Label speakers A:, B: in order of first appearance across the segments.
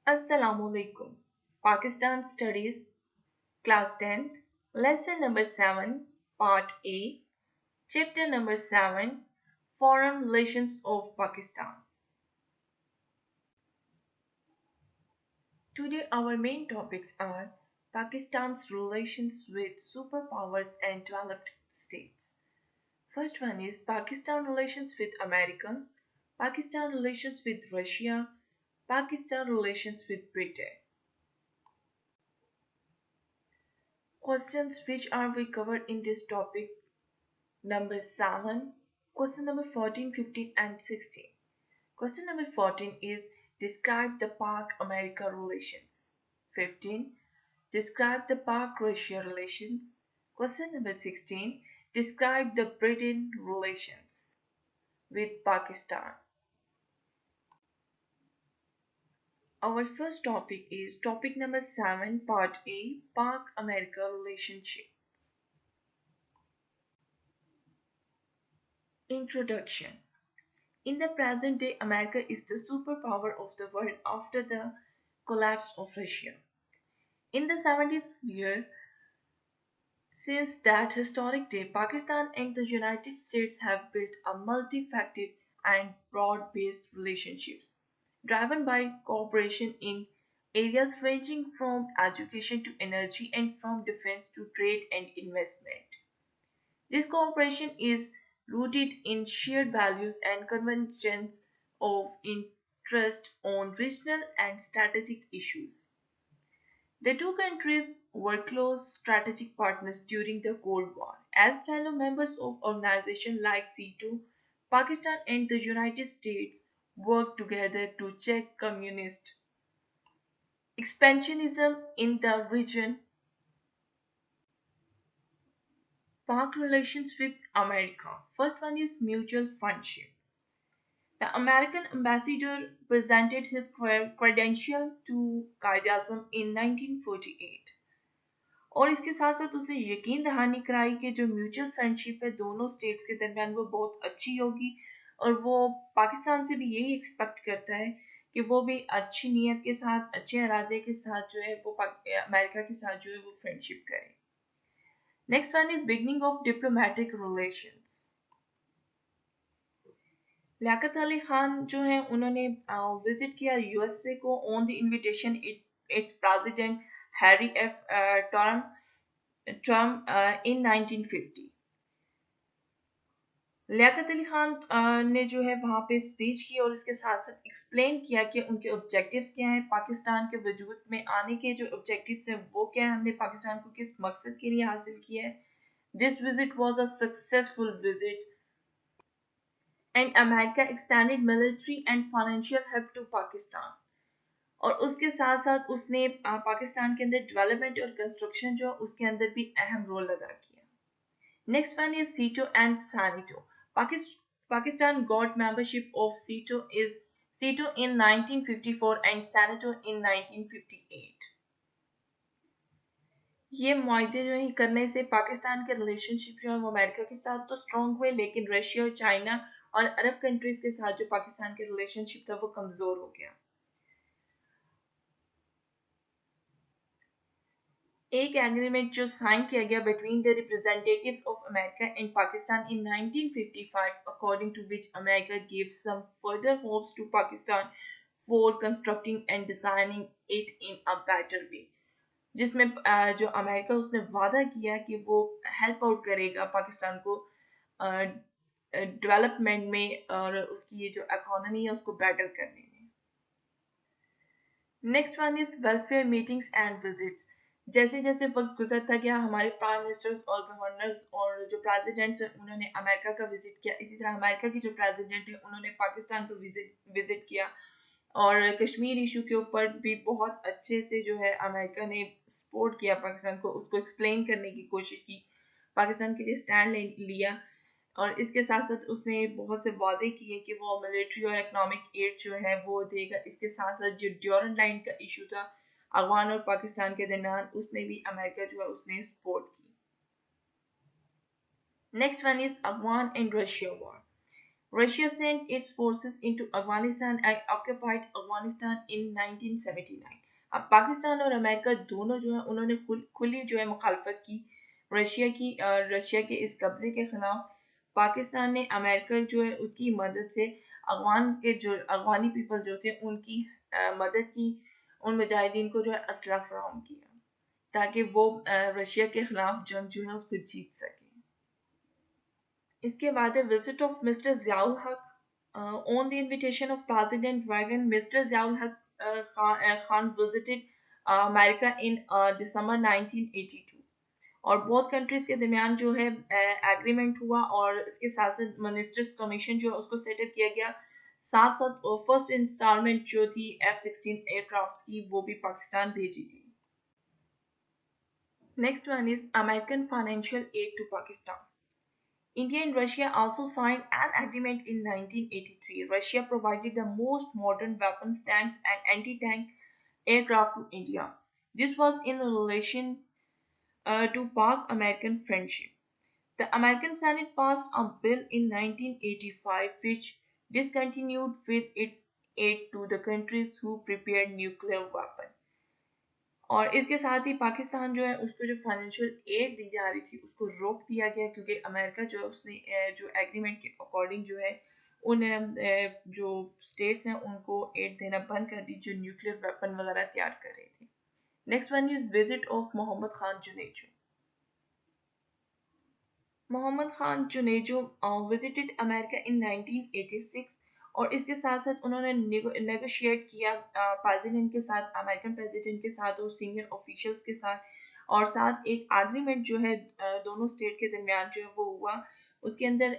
A: Assalamualaikum. Pakistan Studies, Class 10th, Lesson number 7, Part A, Chapter number 7, Foreign Relations of Pakistan. Today our main topics are Pakistan's relations with superpowers and developed states. First one is Pakistan relations with America, Pakistan relations with Russia, Pakistan relations with Britain. Questions which are we covered in this topic number 7, question number 14, 15 and 16. Question number 14 is describe the Pak-America relations. 15. Describe the Pak-Russia relations. Question number 16. Describe the Britain relations with Pakistan. Our first topic is topic number 7, part A, Pak-America relationship. Introduction. In the present day, America is the superpower of the world after the collapse of Russia. In the 70s year, since that historic day, Pakistan and the United States have built a multifaceted and broad-based relationships, driven by cooperation in areas ranging from education to energy and from defense to trade and investment. This cooperation is rooted in shared values and convergence of interest on regional and strategic issues. The two countries were close strategic partners during the Cold War. As fellow members of organizations like SEATO, Pakistan and the United States worked together to check communist expansionism in the region. Pak relations with America. First one is mutual friendship. The American ambassador presented his credential to Qaid-e-Azam in 1948 और इसके साथ साथ उसे यकीन दहानी कराई कि जो mutual friendship है दोनों स्टेट्स के दरमियान वो बहुत अच्छी होगी और वो पाकिस्तान से भी यही एक्सपेक्ट करता है कि वो भी अच्छी नीयत के साथ अच्छे इरादे के साथ जो है वो अमेरिका के साथ जो है वो फ्रेंडशिप करे. Next one is beginning of diplomatic relations. Liaquat Ali Khan जो है उन्होंने विजिट किया यूएसए को on the invitation its president Harry F Trump in 1950. Liaquat Ali Khan ने जो है वहाँ पे स्पीच की और इसके साथ साथ एक्सप्लेन किया कि उनके ऑब्जेक्टिव्स क्या हैं, पाकिस्तान के वजूद में आने के जो ऑब्जेक्टिव्स हैं वो क्या है, हमने पाकिस्तान को किस मकसद के लिए हासिल किया है. This visit was a successful visit and America extended military and financial help to Pakistan. और उसके साथ साथ उसने पाकिस्तान के अंदर डेवलपमेंट और कंस्ट्रक्शन जो उसके अंदर भी अहम रोल अदा किया. नेक्स्ट वन इज सीटो and सैनिटो. Pakistan got membership of CETO in 1954 and SANATO in 1958. ये मुआहदे जो है करने से पाकिस्तान के रिलेशनशिप जो है वो अमेरिका के साथ तो स्ट्रॉन्ग हुए लेकिन रशिया और चाइना और अरब कंट्रीज के साथ जो पाकिस्तान के रिलेशनशिप था वो कमजोर हो गया. एक एग्रीमेंट जो साइन किया गया between the representatives of America and Pakistan in 1955 according to which America give some further hopes to Pakistan for constructing and designing it in a better way, जिसमें जो अमेरिका उसने वादा किया कि वो हेल्प आउट करेगा पाकिस्तान को डेवलपमेंट में और उसकी ये जो इकोनॉमी है उसको बेटर करने में. Next one is welfare meetings and visits. जैसे जैसे वक्त गुजरता गया हमारे प्राइम मिनिस्टर्स और गवर्नर्स और जो प्रेसिडेंट्स हैं उन्होंने अमेरिका का विजिट किया. इसी तरह अमेरिका की जो प्रेसिडेंट है उन्होंने पाकिस्तान को विजिट किया और कश्मीर इशू के ऊपर भी बहुत अच्छे से जो है अमेरिका ने सपोर्ट किया पाकिस्तान को, उसको एक्सप्लेन करने की कोशिश की, पाकिस्तान के लिए स्टैंड लिया और इसके साथ साथ उसने बहुत से वादे किए कि वो मिलिट्री और इकोनॉमिक एड जो है वो देगा. इसके साथ साथ जो ड्यूरेंट लाइन का इशू था अफगान और पाकिस्तान के दरमियान उसमें भी अमेरिका जो है उसने सपोर्ट की. Next one is Afghan and Russia war. Russia sent its forces into Afghanistan and occupied Afghanistan in 1979. अब पाकिस्तान और अमेरिका दोनों जो है उन्होंने खुली जो है मुखालफत की रशिया के इस कब्जे के खिलाफ। पाकिस्तान ने अमेरिका जो है उसकी मदद से अफगानी पीपल जो थे उनकी मदद की, उन मुजाहिदीन को जो है असला फराहम किया ताकि वो रशिया के खिलाफ जंग जो है उसको जीत सके। इसके बाद है विजिट ऑफ मिस्टर ज़ियाउल हक। On the invitation of President Reagan, Mr. Ziaul Haq Khan visited America in December 1982 और बहुत कंट्रीज के दरमियान जो है एग्रीमेंट हुआ और इसके साथ साथ मिनिस्टर्स कमीशन जो है उसको सेटअप किया गया। साथ साथ फर्स्ट इंस्टॉलमेंट जो थी F-16 एयरक्राफ्ट की वो भी पाकिस्तान भेजी गई। Next one is American financial aid to Pakistan. India and Russia also signed an agreement in 1983. Russia provided the most modern weapons, tanks, and anti-tank aircraft to India. This was in relation to Pak-American friendship. The American Senate passed a bill in 1985 which discontinued with its aid to the countries who prepared nuclear weapons. और इसके साथ ही पाकिस्तान जो है उसको जो financial aid दी जा रही थी उसको रोक दिया गया क्योंकि अमेरिका जो है उसने जो एग्रीमेंट के अकॉर्डिंग जो है उन जो स्टेट्स हैं उनको एड देना बंद कर दी जो न्यूक्लियर वेपन वगैरह तैयार कर रहे थे। Next one is visit of Mohammad Khan Junejo. Mohammad Khan Junejo visited America in 1986 और इसके साथ साथ उन्होंने नेगोशिएट किया प्रेसिडेंट के साथ, अमेरिकन प्रेसिडेंट के साथ और सीनियर ऑफिशियल्स के साथ, और साथ एक एग्रीमेंट जो है दोनों स्टेट के दरमियान जो है वो हुआ। उसके अंदर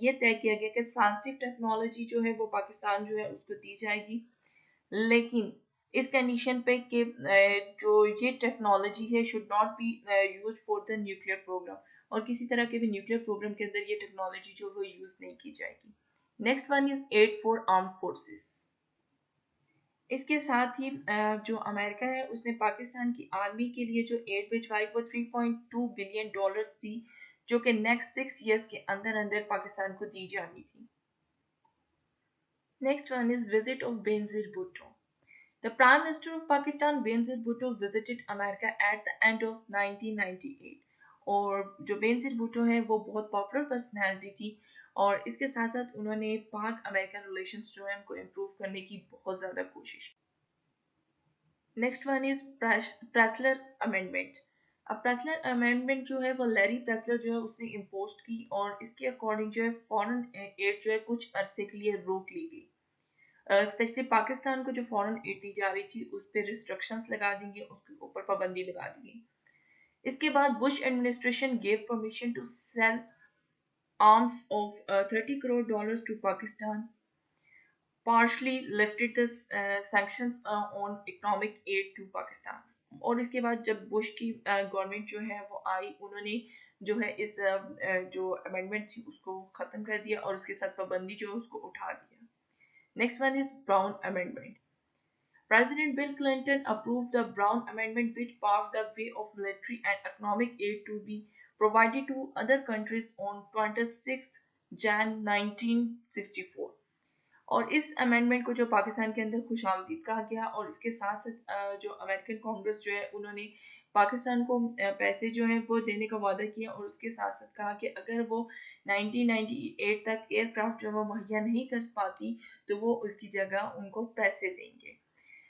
A: ये तय किया गया कि सेंसिटिव टेक्नोलॉजी जो है वो पाकिस्तान जो है उसको दी जाएगी, लेकिन इस कंडीशन पे कि जो ये टेक्नोलॉजी है should not be used for the nuclear programme, और किसी तरह के भी न्यूक्लियर प्रोग्राम के अंदर ये टेक्नोलॉजी जो वो यूज नहीं की जाएगी। Next one is aid for arm forces. इसके साथ ही जो अमेरिका है उसने पाकिस्तान की आर्मी के लिए जो एड भिजवाई वो $3.2 बिलियन थी जो कि नेक्स्ट 6 ईयर्स के अंदर अंदर पाकिस्तान को दी जानी थी। Next one is visit of Benazir Bhutto. The Prime Minister of Pakistan Benazir Bhutto visited America at the end of 1998 और जो बेनजीर भुट्टो है वो बहुत पॉपुलर पर्सनैलिटी थी और इसके साथ साथ उन्होंने पाक अमेरिकन रिलेशंस जो है उनको इम्प्रूव करने की बहुत ज़्यादा कोशिश की। Next one is Pressler amendment. अब प्रेसलर अमेंडमेंट जो है वो लैरी प्रेसलर जो है उसने इम्पोज की और इसके अकॉर्डिंग जो है फॉरेन एड जो है कुछ अरसे के लिए रोक ली गई। स्पेशली पाकिस्तान को जो फॉरेन एड दी जा रही थी उस पर रिस्ट्रिक्शंस लगा दी गई, उसके ऊपर पाबंदी लगा दी गई। इसके बाद Bush administration gave permission to sell arms of $30 crore to Pakistan, partially lifted the sanctions on economic aid to Pakistan. और इसके बाद जब बुश की गवर्नमेंट जो है वो आई उन्होंने जो है इस जो अमेंडमेंट थी उसको ख़त्म कर दिया और उसके साथ पाबंदी जो है उसको उठा दिया। Next one is Brown Amendment. President Bill Clinton approved the Brown Amendment, which paved the way of military and economic aid to be provided to other countries on 26 Jan 1964। और इस अमेंडमेंट को जो पाकिस्तान के अंदर खुशामदीद कहा गया और इसके साथ साथ जो अमेरिकन कांग्रेस जो है उन्होंने पाकिस्तान को पैसे जो हैं वो देने का वादा किया और उसके साथ साथ कहा कि अगर वो 1998 तक एयरक्राफ्ट जो है वो मुहैया नहीं कर पाती तो वो उसकी जगह उनको पैसे देंगे।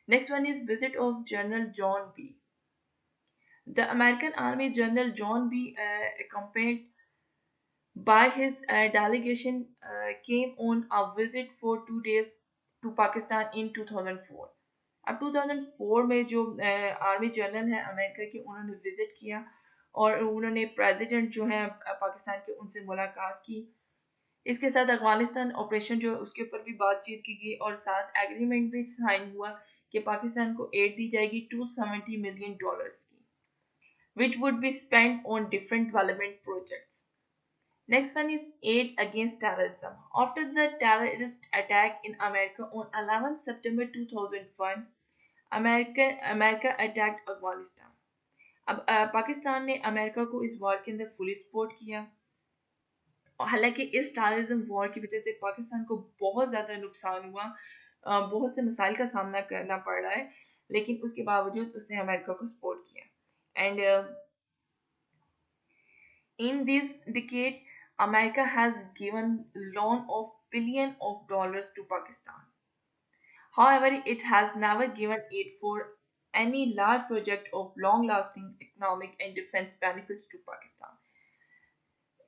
A: Next one is visit of general John B. The American army general John B accompanied by his delegation came on a visit for 2 days to Pakistan in 2004। अब 2004 में जो आर्मी जनरल है अमेरिका के उन्होंने विजिट किया और उन्होंने president जो है पाकिस्तान के उनसे मुलाकात की। इसके साथ अफगानिस्तान ऑपरेशन जो है उसके ऊपर भी बातचीत की गई और साथ एग्रीमेंट भी साइन हुआ कि पाकिस्तान को एड दी जाएगी $270 million की, which would be spent on different development projects। Next one is aid against terrorism. After the terrorist attack in America on 11 September 2001, America attacked Afghanistan। अब पाकिस्तान ने अमेरिका को इस वार के अंदर फुली सपोर्ट किया हालांकि इस टेररिज्म वॉर की वजह से पाकिस्तान को बहुत ज़्यादा नुकसान हुआ, बहुत से मसाइल का सामना करना पड़ रहा है, लेकिन उसके बावजूद उसने अमेरिका को सपोर्ट किया। And in this decade, America has given loan of billion of dollars to Pakistan. However, it has never given aid for any large project of long-lasting economic and defense benefits to Pakistan.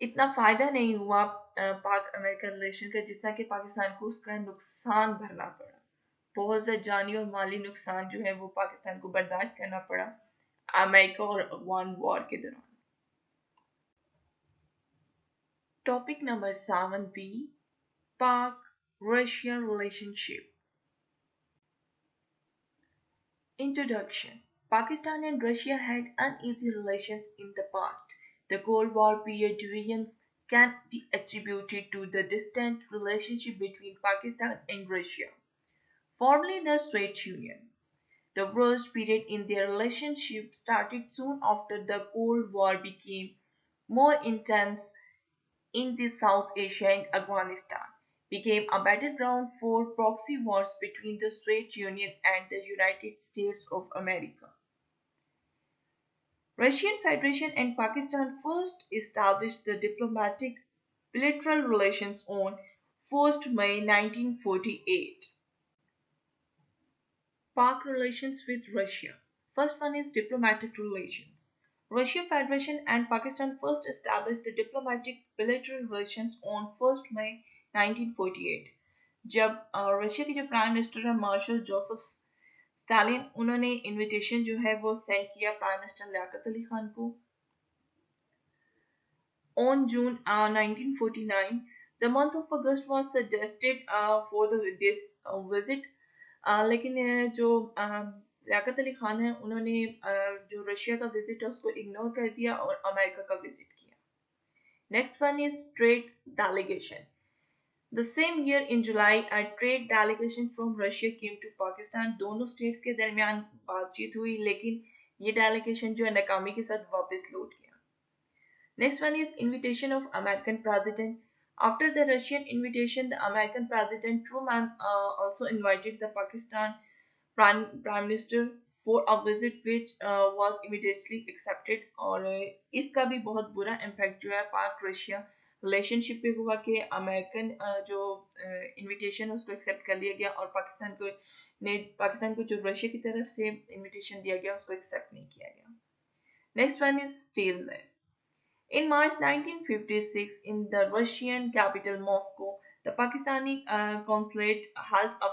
A: इतना फायदा नहीं हुआ पाक American relation का जितना कि पाकिस्तान को उसका नुकसान भरना पड़ा। बहुत सा जानी और माली नुकसान जो है वो पाकिस्तान को बर्दाश्त करना पड़ा अमेरिका और अफगान वॉर के दौरान। Topic number 7b, Pak Russia relationship. Introduction. Pakistan and Russia had uneasy relations in the past. The Cold War period divisions can be attributed to the distant relationship between Pakistan and Russia, formerly the Soviet Union. The worst period in their relationship started soon after the Cold War became more intense in the South Asia and Afghanistan became a battleground for proxy wars between the Soviet Union and the United States of America. Russian Federation and Pakistan first established the diplomatic bilateral relations on 1st May 1948. Pak relations with Russia. First one is diplomatic relations. Russian Federation and Pakistan first established the diplomatic bilateral relations on 1st May 1948 जब Russia के जो prime minister है martial Joseph Stalin, उन्होंने invitation जो है वो send किया prime minister Liaquat Ali Khan को on June 1949. The month of August was suggested for this visit, लेकिन जो लियाकत अली खान है उन्होंने जो रशिया का विजिट है उसको इग्नोर कर दिया और अमेरिका का विजिट किया। Next one is trade delegation. The same year in July, a trade delegation from Russia came to Pakistan. दोनों स्टेट्स के दरमियान बातचीत हुई, लेकिन ये डेलीगेशन जो है नाकामी के साथ वापस लौट गया। Next one is invitation of American president. After the Russian invitation, the American president Truman also invited the Pakistan prime minister for a visit which was immediately accepted और इसका भी बहुत बुरा impact जो है पाक रशिया रिलेशनशिप पे हुआ कि अमेरिकन जो इनविटेशन उसको एक्सेप्ट कर लिया गया और पाकिस्तान को जो रशिया की तरफ से इनविटेशन दिया गया उसको एक्सेप्ट नहीं किया गया। Next one is steel mill. In March 1956, in the Russian capital Moscow, the Pakistani consulate held a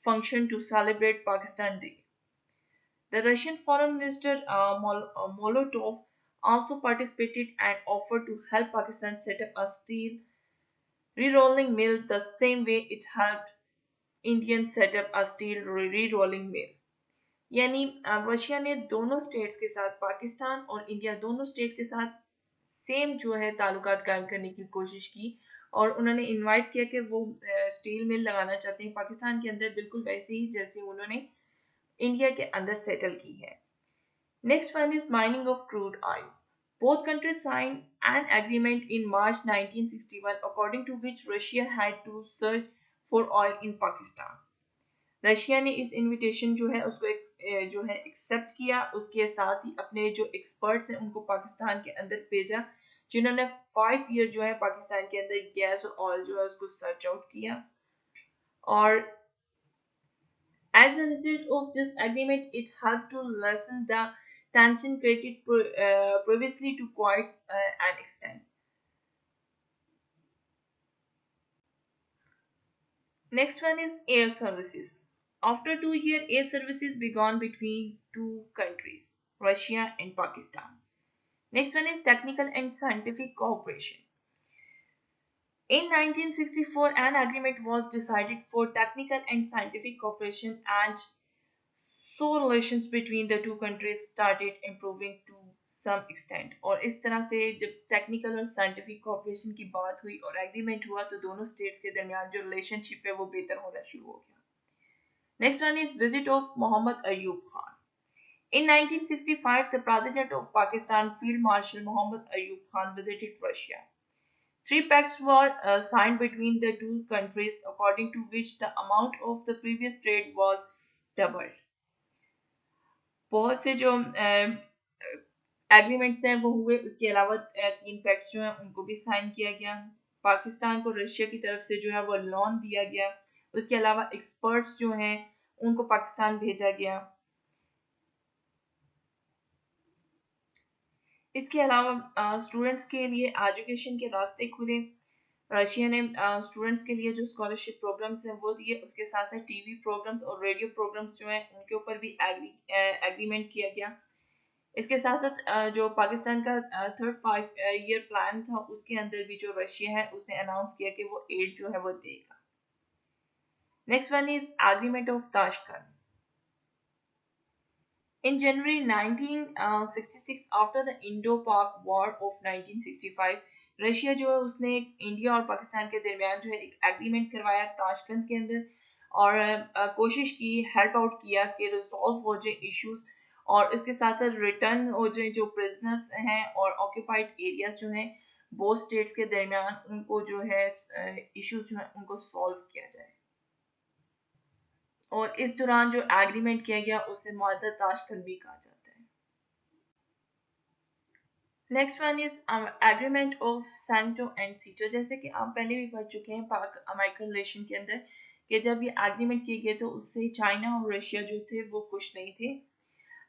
A: function to celebrate Pakistan Day. The Russian Foreign Minister Molotov also participated and offered to help Pakistan set up a steel re-rolling mill the same way it helped Indian set up a steel re-rolling mill. यानी Russia ने दोनों states के साथ, पाकिस्तान और India दोनों state के साथ same जो है ताल्लुकात कायम करने की कोशिश की और उन्होंने इनवाइट किया कि वो स्टील मिल लगाना चाहते हैं पाकिस्तान के अंदर, बिल्कुल वैसे ही जैसे उन्होंने इंडिया के अंदर सेटल की है। Next one is mining of crude oil. Both countries signed an agreement in March 1961 according to which Russia had to search for oil in Pakistan. Russia ने इस इनविटेशन जो है उसको जो है एक्सेप्ट किया, उसके साथ ही अपने जो एक्सपर्ट्स हैं उनको पाकिस्तान के अंदर भेजा जिन्होंने 5 ईयर जो है पाकिस्तान के अंदर गैस और ऑयल जो है उसको सर्च आउट किया और as a result of this agreement it helped to lessen the tension created previously to quite an extent. Next one is air services. After 2 years, air services began between two countries, Russia and Pakistan. Next one is technical and scientific cooperation. In 1964, an agreement was decided for technical and scientific cooperation, and so relations between the two countries started improving to some extent. और इस तरह से जब technical और scientific cooperation की बात हुई और एग्रीमेंट हुआ तो दोनों स्टेट्स के दरमियान जो रिलेशनशिप है वो बेहतर होना शुरू हो गया। Next one is visit of Muhammad Ayub Khan. In 1965, the President of Pakistan, Field Marshal Muhammad Ayub Khan, visited Russia. Three pacts were signed between the two countries, according to which the amount of the previous trade was doubled. बहुत से जो agreements हैं वो हुए, उसके अलावा तीन pacts जो हैं उनको भी साइन किया गया। पाकिस्तान को रशिया की तरफ से जो है वो लोन दिया गया। उसके अलावा एक्सपर्ट्स जो हैं उनको पाकिस्तान भेजा गया। इसके अलावा स्टूडेंट्स के लिए एजुकेशन के रास्ते खुले। रशिया ने स्टूडेंट्स के लिए जो स्कॉलरशिप प्रोग्राम्स हैं वो दिए। उसके साथ साथ टीवी प्रोग्राम्स और रेडियो प्रोग्राम्स जो हैं उनके ऊपर भी एग्रीमेंट किया गया। इसके साथ साथ जो पाकिस्तान का थर्ड 5 ईयर प्लान था उसके अंदर भी जो रशिया है उसने अनाउंस किया कि वो एड जो है वो देगा। Next one is agreement of Tashkent. In January 1966, after the Indo-Pak War of 1965, Russia जो है उसने इंडिया और पाकिस्तान के दरमियान जो है एक एग्रीमेंट करवाया ताशकंद के अंदर। और कोशिश की, हेल्प आउट किया कि रिजॉल्व हो जाए इश्यूज, और इसके साथ साथ रिटर्न हो जाए जो प्रिजनर्स हैं और ऑक्यूपाइड एरियाज जो हैं बोथ स्टेट्स के दरमियान, उनको जो है इश्यूज जो है उनको सॉल्व किया जाए। और इस दौरान जो एग्रीमेंट किया गया उसे मुआहदा ताशकंद भी कहा जाता है। Next one is agreement of Santo and सीटो। जैसे कि आप पहले भी पढ़ चुके हैं पाक अमेरिकन रिलेशन के अंदर कि जब ये एग्रीमेंट किए गए तो उससे चाइना और रशिया जो थे वो खुश नहीं थे।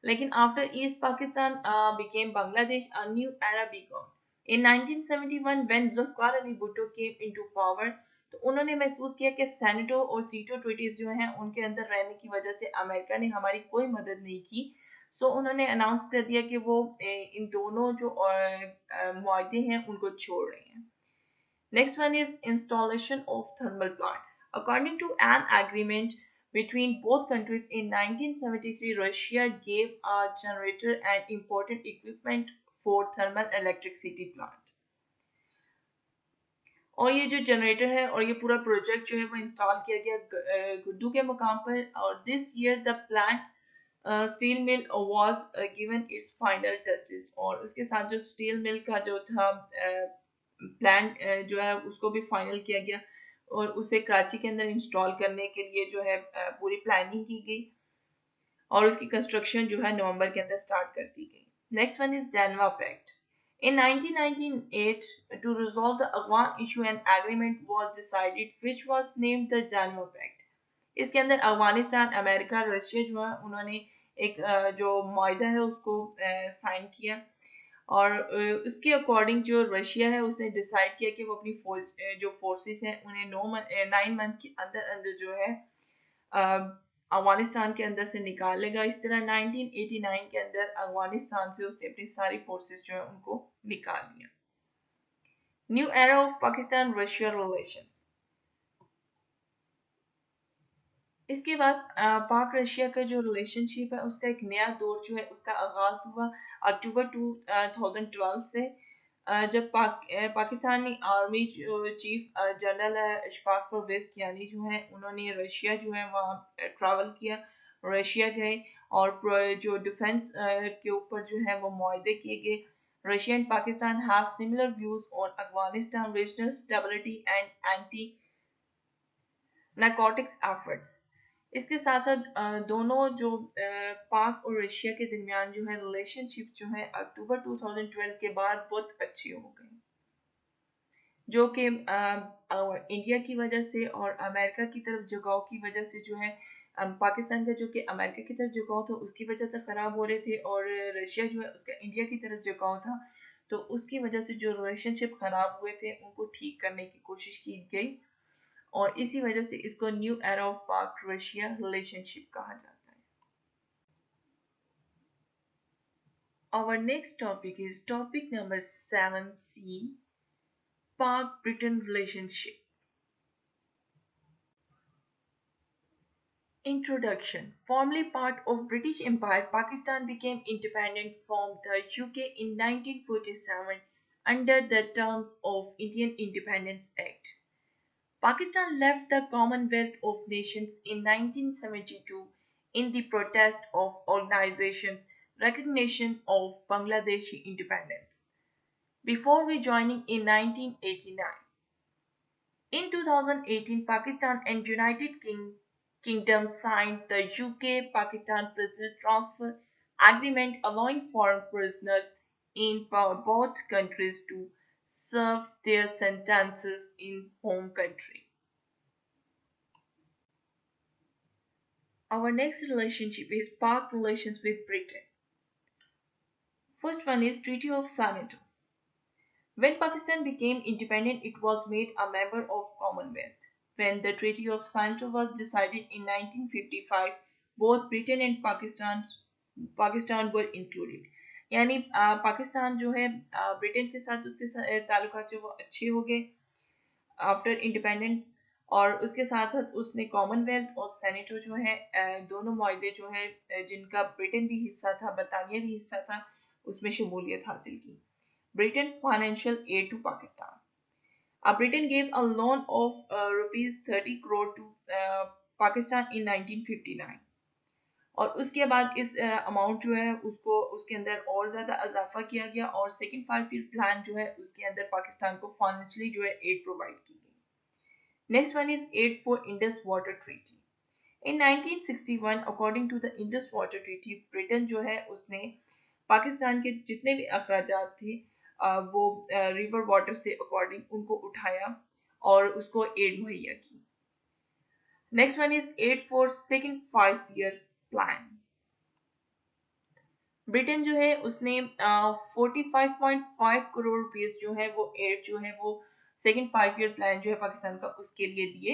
A: लेकिन after east Pakistan became Bangladesh, a new era began. In 1971, when Zulfikar Ali Bhutto came into power, तो उन्होंने महसूस किया कि सेनेटो और सीटो ट्रीटीज जो हैं उनके अंदर रहने की वजह से अमेरिका ने हमारी कोई मदद नहीं की। सो उन्होंने अनाउंस कर दिया कि वो इन दोनों जो मुआहदे हैं उनको छोड़ रहे हैं। Next one is installation of thermal plant. According to an agreement between both countries in 1973, Russia gave a generator and imported equipment for thermal electricity plant. और ये जो जनरेटर है और ये पूरा प्रोजेक्ट जो है वो इंस्टॉल किया गया गुड्डू के मुकाम पर। और this year the plant steel mill was given it's final touches. और उसके साथ जो स्टील मिल का जो था प्लांट जो है उसको भी फाइनल किया गया और उसे कराची के अंदर इंस्टॉल करने के लिए जो है पूरी प्लानिंग की गई और उसकी कंस्ट्रक्शन जो है नवंबर के अंदर स्टार्ट कर दी गई। Next one is Geneva pact. In 1998, to resolve the Afghan issue, an agreement was decided, which was named the Geneva Pact. इसके अंदर अफगानिस्तान, अमेरिका, रशिया जो है उन्होंने एक जो माहिदा है उसको साइन किया। और उसके अकॉर्डिंग जो रशिया है उसने डिसाइड किया कि वो अपनी जो फोर्सेस हैं उन्हें 9 मंथ के अंदर अंदर जो है अफगानिस्तान के अंदर से निकाल लेगा। इस तरह 1989 के अंदर अफगानिस्तान से उसने अपनी सारी फोर्सेस जो है उनको निकाल लिया। New era of Pakistan Russia relations. इसके बाद पाक रशिया का जो रिलेशनशिप है उसका एक नया दौर जो है उसका आगाज हुआ अक्टूबर 2012 से। जब Pakistani army chief general Ashfaq Parvez Kayani जो है उन्होंने रशिया जो है वहाँ ट्रैवल किया, रशिया गए और जो डिफेंस के ऊपर जो है वो मुआहदे किए गए। Russia and Pakistan have similar views on Afghanistan regional stability and anti narcotics efforts. इसके साथ साथ दोनों जो पाक और रशिया के दरमियान जो है रिलेशनशिप जो है अक्टूबर 2012 के बाद बहुत अच्छी हो गई, जो कि इंडिया की वजह से और अमेरिका की तरफ झुकाव की वजह से जो है पाकिस्तान का जो कि अमेरिका की तरफ झुकाव था उसकी वजह से ख़राब हो रहे थे और रशिया जो है उसका इंडिया की तरफ झुकाव था। तो उसकी वजह से जो रिलेशनशिप ख़राब हुए थे उनको ठीक करने की कोशिश की गई और इसी वजह से इसको न्यू एरा ऑफ पाक रशिया रिलेशनशिप कहा जाता है। Our next topic is topic number 7C, Pak Britain relationship. Introduction. Formerly part of British Empire, Pakistan became independent from the UK in 1947 under the terms of Indian Independence Act. Pakistan left the Commonwealth of Nations in 1972 in the protest of organizations' recognition of Bangladeshi independence. before we joining in 1989. In 2018, Pakistan and Kingdom signed the UK-Pakistan Prisoner Transfer Agreement, allowing foreign prisoners in both countries to serve their sentences in home country. Our next relationship is Pak relations with Britain. First one is Treaty of Sanato. When Pakistan became independent, it was made a member of Commonwealth. When the Treaty of Sanato was decided in 1955, both Britain and Pakistan were included. यानी पाकिस्तान जो है Britain के साथ उसके ताल्लुकात जो वो अच्छे हो गए आफ्टर इंडिपेंडेंस, और उसके साथ साथ उसने कॉमनवेल्थ और सेनेटो जो है दोनों माहदे जो है जिनका ब्रिटेन भी हिस्सा था, बरतानिया भी हिस्सा था, उसमें शमूलियत हासिल की. Britain financial aid to Pakistan. Britain gave a loan of rupees 30 crore to Pakistan in 1959. और उसके बाद इस अमाउंट जो है उसको उसके अंदर और ज़्यादा इजाफा किया गया और सेकेंड 5 ईयर प्लान जो है उसके अंदर पाकिस्तान को फाइनेंशियली जो है एड प्रोवाइड की गई. Next one is aid for Indus water treaty. In 1961 according to the Indus water treaty, Britain जो है उसने पाकिस्तान के जितने भी अखराजात थे वो रिवर वाटर से अकॉर्डिंग उनको उठाया और उसको एड मुहैया की. Next one is aid for second 5 year plan. Britain जो है उसने 45.5 करोड़ रुपीस जो है वो एड जो है वो सेकेंड 5 ईयर प्लान जो है पाकिस्तान का उसके लिए दिए.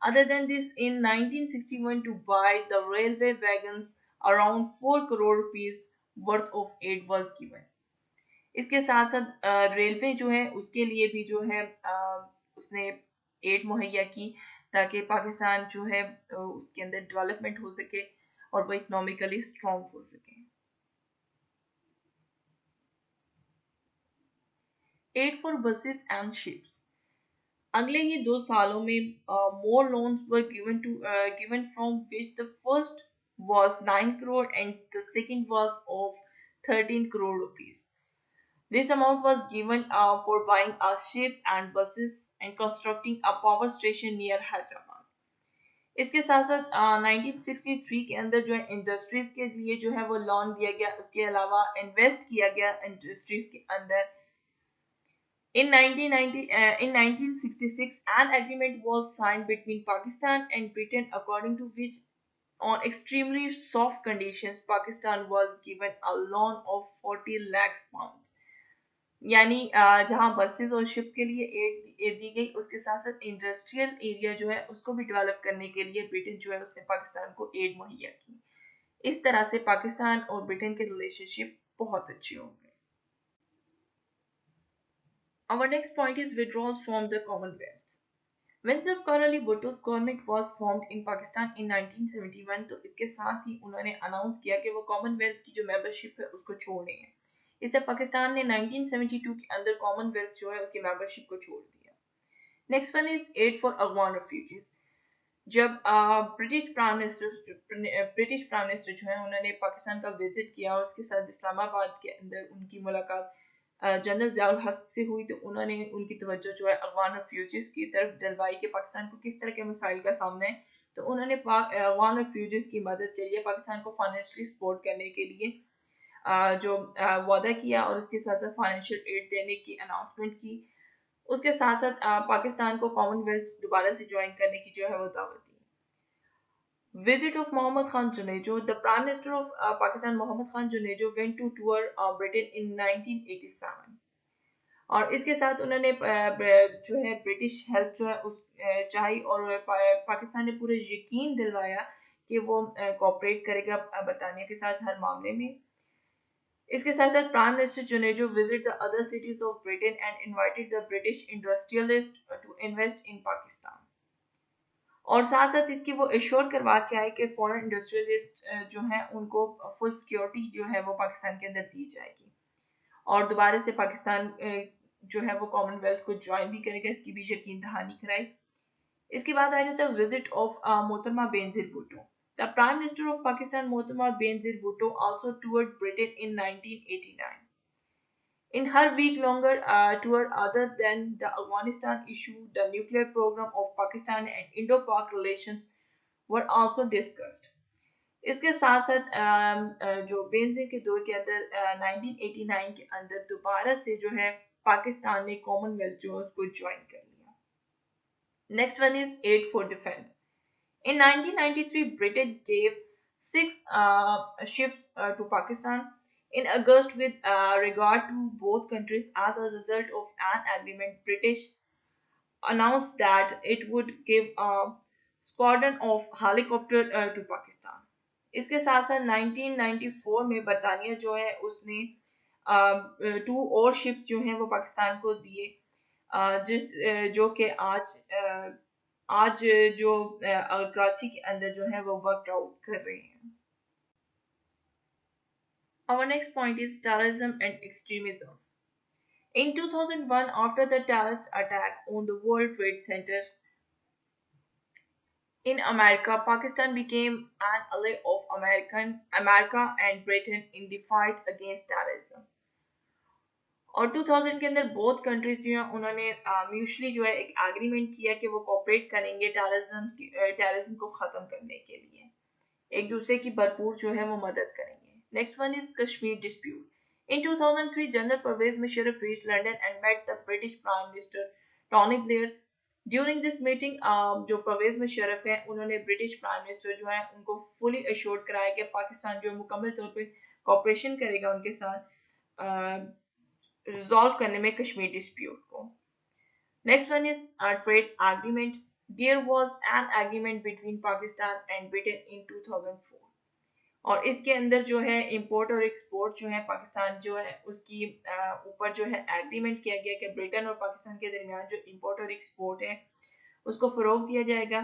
A: Other than this, in 1961 to buy the railway wagons, around 4 crore rupees worth of aid was given. इसके साथ साथ रेलवे जो है उसके लिए भी जो है उसने एड मुहैया की ताकि पाकिस्तान जो है उसके अंदर डेवलपमेंट हो सके और वो इकोनॉमिकली स्ट्रॉन्ग हो सके. Aid for buses and ships. अगले ही 2 सालों में more loans were given from which the first was 9 crore and the second was of 13 crore rupees. This amount was given for buying a ship and buses and constructing a power station near Hyderabad. इसके साथ साथ 1963 के अंदर जो है industries के लिए जो है वो लोन दिया गया. उसके अलावा इन्वेस्ट किया गया इंडस्ट्रीज के अंदर. In 1966, an agreement was signed between Pakistan and Britain according to which, on extremely soft conditions, Pakistan was given a loan of 40 lakhs pounds. यानी जहां बसेस और शिप्स के लिए एड दी गई, उसके साथ साथ इंडस्ट्रियल एरिया जो है उसको भी डेवलप करने के लिए ब्रिटेन जो है उसने पाकिस्तान को एड मुहैया की. इस तरह से पाकिस्तान और ब्रिटेन के रिलेशनशिप बहुत अच्छे हो गए. Our next point is withdrawal from the Commonwealth. When Sir Ali Bhutto's government was formed in Pakistan in 1971, तो इसके साथ ही उन्होंने अनाउंस किया कि वो कॉमनवेल्थ की जो मेंबरशिप है उसको छोड़नी है. इससे पाकिस्तान ने 1972 के अंदर कॉमनवेल्थ जो है उसकी मेंबरशिप को छोड़ दिया. Next one is aid for Afghan refugees. जब ब्रिटिश प्राइम मिनिस्टर जो है उन्होंने पाकिस्तान का विजिट किया और उसके साथ इस्लामाबाद के अंदर उनकी मुलाकात जनरल ज़ियाउल हक से हुई, तो उन्होंने उनकी तवज्जो जो है अफगान रेफ्यूजीज की तरफ दिलवाई कि पाकिस्तान को किस तरह के मसाइल का सामना है. तो उन्होंने अफगान रेफ्यूजीज की मदद के लिए पाकिस्तान को फाइनेंशियली सपोर्ट करने के लिए जो वादा किया और उसके साथ साथ फाइनेंशियल एड देने की अनाउंसमेंट की. उसके साथ साथ पाकिस्तान को कॉमनवेल्थ दोबारा से ज्वाइन करने की जो है वो दावत दी. Visit of Mohammad Khan Junejo. The Prime Minister of Pakistan, Mohammad Khan Junejo, went to tour Britain in 1987. और इसके साथ उन्होंने जो है ब्रिटिश हेल्प जो है उस चाही और पाकिस्तान ने पूरे यकीन दिलवाया कि वो कोऑपरेट करेगा बरतानिया के साथ हर मामले में. इसके साथ साथ prime minister Junejo visit the other cities of Britain and invited the British industrialist to invest in Pakistan. और साथ साथ इसकी वो एश्योर करवा के आए कि फॉरेन इंडस्ट्रियलिस्ट जो हैं उनको फुल सिक्योरिटी जो है वो पाकिस्तान के अंदर दी जाएगी और दोबारा से पाकिस्तान जो है वो कॉमनवेल्थ को ज्वाइन भी करेगा, इसकी भी यकीन दहानी कराई. इसके बाद आ जाता है visit of Mohtarma Benazir Bhutto. The prime minister of Pakistan Mohtarma Benazir Bhutto also toured Britain in 1989. In her week-longer tour, other than the Afghanistan issue, the nuclear program of Pakistan and Indo-Pak relations were also discussed. इसके साथ साथ जो बेनजीर के दौर के अंदर 1989 के अंदर दोबारा से जो है पाकिस्तान ने कॉमनवेल्थ जो है उसको ज्वाइन कर लिया. Next one is aid for defense. In 1993, Britain gave six ships to Pakistan in August with regard to both countries. As a result of an agreement, British announced that it would give a squadron of helicopter to Pakistan. इसके साथ साथ 1994 में बरतानिया जो है उसने to और ships जो हैं वो पाकिस्तान को दिए, जो कि आज जो कराची के अंदर जो है वो वर्क आउट कर रहे हैं. Our next point is terrorism and extremism. In 2001, after the terrorist attack on the World Trade Center in America, Pakistan became an ally of America and Britain in the fight against terrorism. और 2000 के अंदर both countries जो है उन्होंने mutually जो है एक agreement किया कि वो कोऑपरेट करेंगे टेररिज्म को ख़त्म करने के लिए, एक दूसरे की भरपूर जो है वो मदद करेंगे. Next one is Kashmir dispute. In 2003, General Pervez Musharraf reached London and met the British Prime Minister Tony Blair. During this meeting, जो परवेज मुशर्रफ है उन्होंने ब्रिटिश प्राइम मिनिस्टर जो है उनको फुली अश्योर्ड कराया कि पाकिस्तान जो मुकम्मल तौर पे कॉपरेशन करेगा उनके साथ रिजॉल्व करने में कश्मीर डिस्प्यूट को. Next one is trade agreement. There was an agreement between Pakistan and Britain in 2004 और इसके अंदर जो है इंपोर्ट और एक्सपोर्ट जो है पाकिस्तान जो है उसकी ऊपर जो है एग्रीमेंट किया गया कि ब्रिटेन और पाकिस्तान के दरमियान जो इंपोर्ट और एक्सपोर्ट है उसको फ़रोग दिया जाएगा.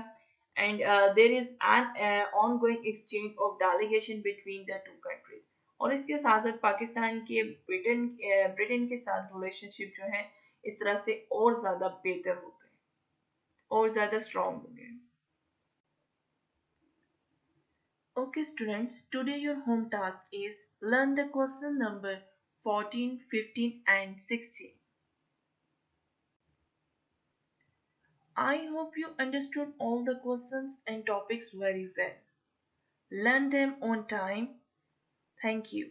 A: And there is an ongoing exchange of delegation between the two countries. और इसके साथ साथ पाकिस्तान के ब्रिटेन के साथ रिलेशनशिप जो है इस तरह से और ज़्यादा बेहतर हो गए और ज़्यादा स्ट्रॉन्ग हो गए. Okay students, today your home task is learn the question number 14, 15 and 16. I hope you understood all the questions and topics very well. Learn them on time. Thank you.